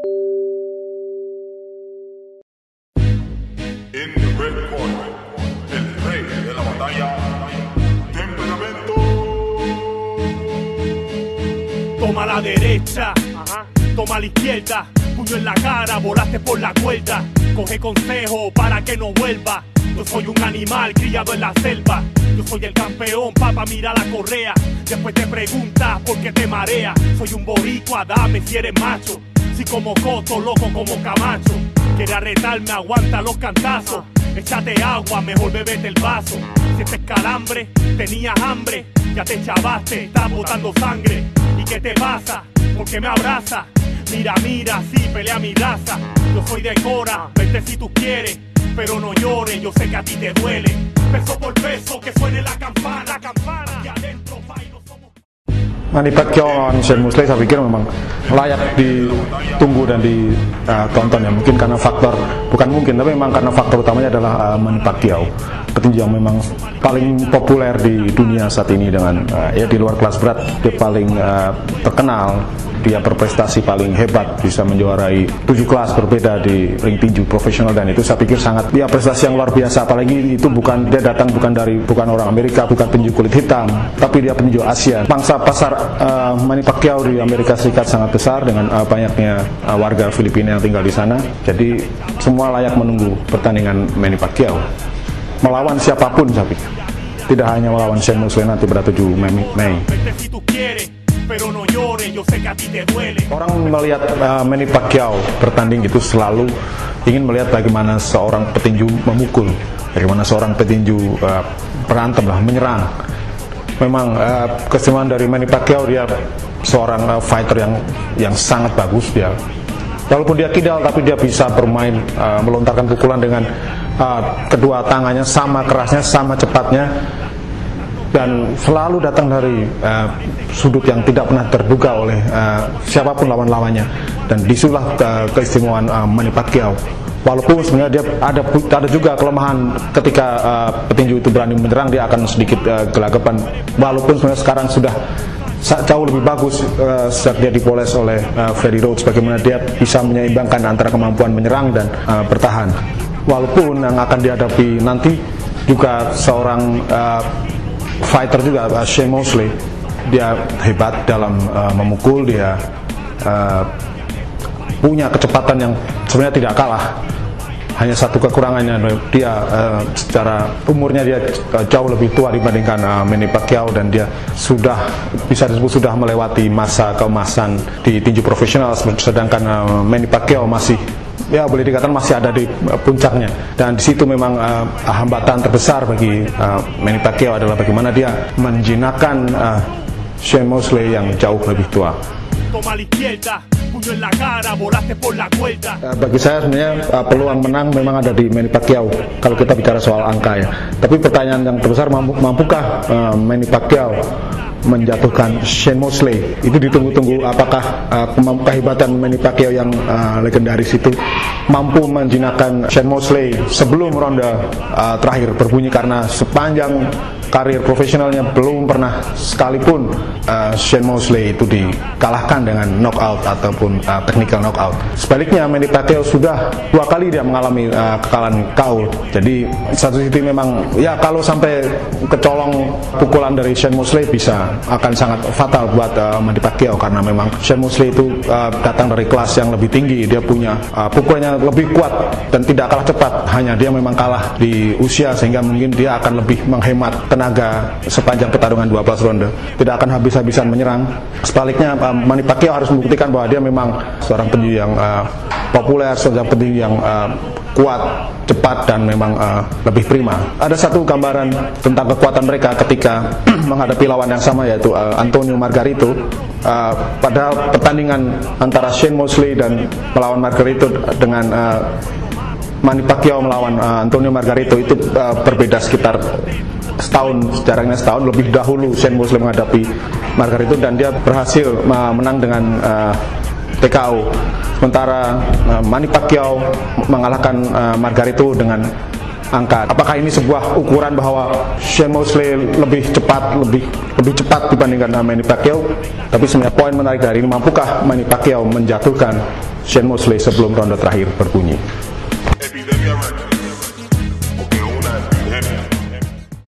In the red corner, el rey de la batalla, Temperamento. Toma la derecha, toma la izquierda, puño en la cara, volaste por la cuerda. Coge consejo para que no vuelva. Yo soy un animal criado en la selva. Yo soy el campeón, papá, mira la correa. Después te preguntas por qué te marea. Soy un boricua, dame si eres macho. Si como Coto, loco como Camacho. Quiere retarme, aguanta los cantazos. Échate agua, mejor bebete el vaso. Sientes calambre, tenías hambre. Ya te chavaste, estás botando sangre. ¿Y qué te pasa? ¿Por qué me abraza? Mira, mira, sí, pelea mi raza. Yo soy de Cora, vete si tú quieres. Pero no llores, yo sé que a ti te duele. Peso por peso, que suene la campana. Y adentro bailo somos... Manny Pacquiao lawan Shane Mosley saya pikir memang layak ditunggu dan ditonton ya. Mungkin karena faktor, bukan mungkin, tapi memang karena faktor utamanya adalah Manny Pacquiao, petinju yang memang paling populer di dunia saat ini dengan ya di luar kelas berat dia paling terkenal. Dia berprestasi paling hebat, bisa menjuarai 7 kelas berbeda di ring tinju profesional, dan itu saya pikir sangat ya prestasi yang luar biasa. Apalagi itu dia datang bukan orang Amerika, bukan petinju kulit hitam, tapi dia petinju Asia. Pangsa pasar Manny Pacquiao di Amerika Serikat sangat besar dengan banyaknya warga Filipina yang tinggal di sana. Jadi semua layak menunggu pertandingan Manny Pacquiao melawan siapapun, saya pikir. Tidak hanya melawan Shane Mosley nanti pada 7 Mei. Orang melihat Manny Pacquiao bertanding itu selalu ingin melihat bagaimana seorang petinju memukul, bagaimana seorang petinju berantem lah, menyerang. Memang keistimewaan dari Manny Pacquiao, dia seorang fighter yang sangat bagus. Dia walaupun dia kidal, tapi dia bisa bermain melontarkan pukulan dengan kedua tangannya, sama kerasnya, sama cepatnya, dan selalu datang dari sudut yang tidak pernah terduga oleh siapapun lawan-lawannya. Dan disitulah keistimewaan Manny Pacquiao. Walaupun sebenarnya dia ada juga kelemahan ketika petinju itu berani menyerang, dia akan sedikit gelagapan. Walaupun sebenarnya sekarang sudah jauh lebih bagus sejak dia dipoles oleh Freddie Roach, bagaimana dia bisa menyeimbangkan antara kemampuan menyerang dan bertahan. Walaupun yang akan dihadapi nanti juga seorang fighter juga, Shane Mosley. Dia hebat dalam memukul, dia punya kecepatan yang sebenarnya tidak kalah. Hanya satu kekurangannya, dia secara umurnya dia jauh lebih tua dibandingkan Manny Pacquiao, dan dia bisa disebut sudah melewati masa keemasan di tinju profesional, sedangkan Manny Pacquiao masih, ya boleh dikatakan masih ada di puncaknya. Dan di situ memang hambatan terbesar bagi Manny Pacquiao adalah bagaimana dia menjinakkan Shane Mosley yang jauh lebih tua. Bagi saya sebenarnya peluang menang memang ada di Manny Pacquiao kalau kita bicara soal angka ya. Tapi pertanyaan yang terbesar, mampukah Manny Pacquiao menjatuhkan Shane Mosley? Itu ditunggu-tunggu, apakah kehebatan Manny Pacquiao yang legendaris itu mampu menjinakkan Shane Mosley sebelum ronde terakhir berbunyi, karena sepanjang karir profesionalnya belum pernah sekalipun Shane Mosley itu dikalahkan dengan knockout ataupun technical knockout. Sebaliknya Manny Pacquiao sudah 2 kali dia mengalami kekalahan KO. Jadi satu sisi memang ya kalau sampai kecolong pukulan dari Shane Mosley akan sangat fatal buat Manny Pacquiao, karena memang Shane Mosley itu datang dari kelas yang lebih tinggi. Dia punya pukulannya lebih kuat dan tidak kalah cepat. Hanya dia memang kalah di usia, sehingga mungkin dia akan lebih menghemat tenaga sepanjang pertarungan 12 ronde, tidak akan habis-habisan menyerang. Sebaliknya Manny Pacquiao harus membuktikan bahwa dia memang seorang petinju yang populer, seorang petinju yang kuat, cepat, dan memang lebih prima. Ada satu gambaran tentang kekuatan mereka ketika menghadapi lawan yang sama, yaitu Antonio Margarito. Pada pertandingan antara Shane Mosley dan melawan Margarito dengan Manny Pacquiao melawan Antonio Margarito, itu berbeda sekitar setahun, jaraknya setahun. Lebih dahulu Shane Mosley menghadapi Margarito dan dia berhasil menang dengan TKO. Sementara Manny Pacquiao mengalahkan Margarito dengan angka. Apakah ini sebuah ukuran bahwa Shane Mosley lebih cepat dibandingkan Manny Pacquiao? Tapi sebenarnya poin menarik dari ini, mampukah Manny Pacquiao menjatuhkan Shane Mosley sebelum ronde terakhir berbunyi. Epidemia Records.